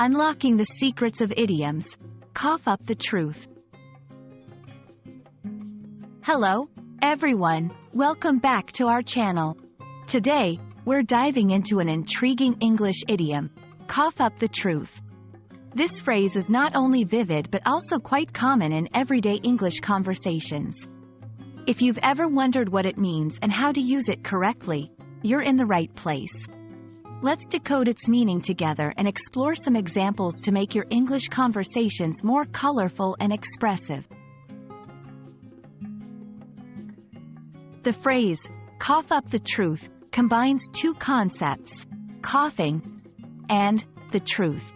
Unlocking the secrets of idioms. Cough up the truth. Hello, everyone. Welcome back to our channel. Today, we're diving into an intriguing English idiom. Cough up the truth. This phrase is not only vivid but also quite common in everyday English conversations. If you've ever wondered what it means and how to use it correctly, you're in the right place. Let's decode its meaning together and explore some examples to make your English conversations more colorful and expressive. The phrase, cough up the truth, combines two concepts, coughing and the truth.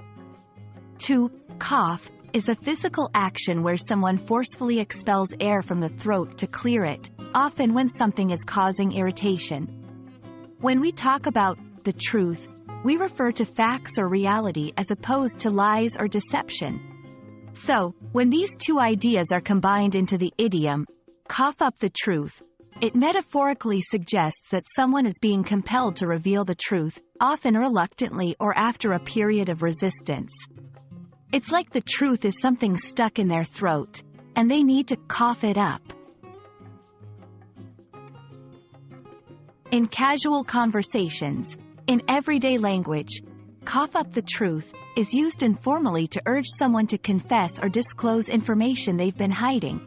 To cough is a physical action where someone forcefully expels air from the throat to clear it, often when something is causing irritation. When we talk about the truth, we refer to facts or reality as opposed to lies or deception. So, when these two ideas are combined into the idiom, cough up the truth, it metaphorically suggests that someone is being compelled to reveal the truth, often reluctantly or after a period of resistance. It's like the truth is something stuck in their throat, and they need to cough it up. In casual conversations, in everyday language, cough up the truth is used informally to urge someone to confess or disclose information they've been hiding.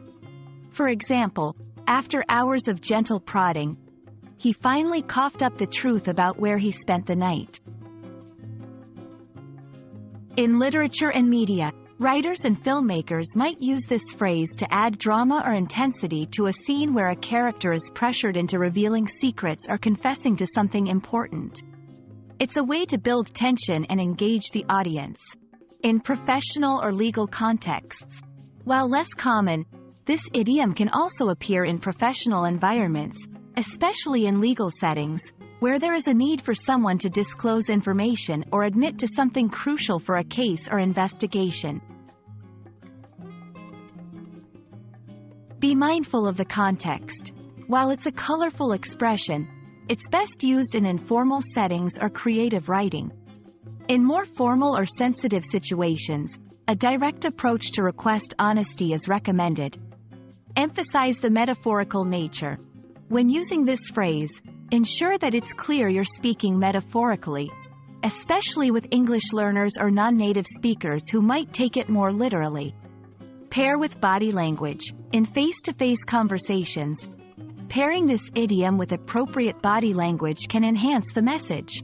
For example, after hours of gentle prodding, he finally coughed up the truth about where he spent the night. In literature and media, writers and filmmakers might use this phrase to add drama or intensity to a scene where a character is pressured into revealing secrets or confessing to something important. It's a way to build tension and engage the audience. In professional or legal contexts, while less common, this idiom can also appear in professional environments, especially in legal settings, where there is a need for someone to disclose information or admit to something crucial for a case or investigation. Be mindful of the context. While it's a colorful expression, it's best used in informal settings or creative writing. In more formal or sensitive situations, a direct approach to request honesty is recommended. Emphasize the metaphorical nature. When using this phrase, ensure that it's clear you're speaking metaphorically, especially with English learners or non-native speakers who might take it more literally. Pair with body language. In face-to-face conversations, pairing this idiom with appropriate body language can enhance the message.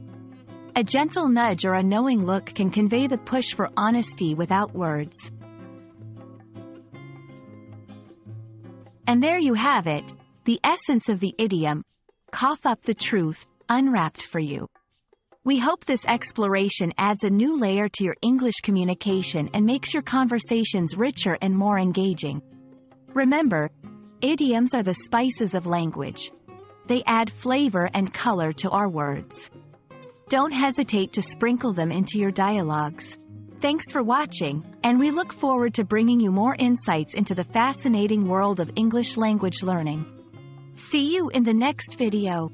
A gentle nudge or a knowing look can convey the push for honesty without words. And there you have it, the essence of the idiom, cough up the truth, unwrapped for you. We hope this exploration adds a new layer to your English communication and makes your conversations richer and more engaging. Remember, idioms are the spices of language. They add flavor and color to our words. Don't hesitate to sprinkle them into your dialogues. Thanks for watching, and we look forward to bringing you more insights into the fascinating world of English language learning. See you in the next video.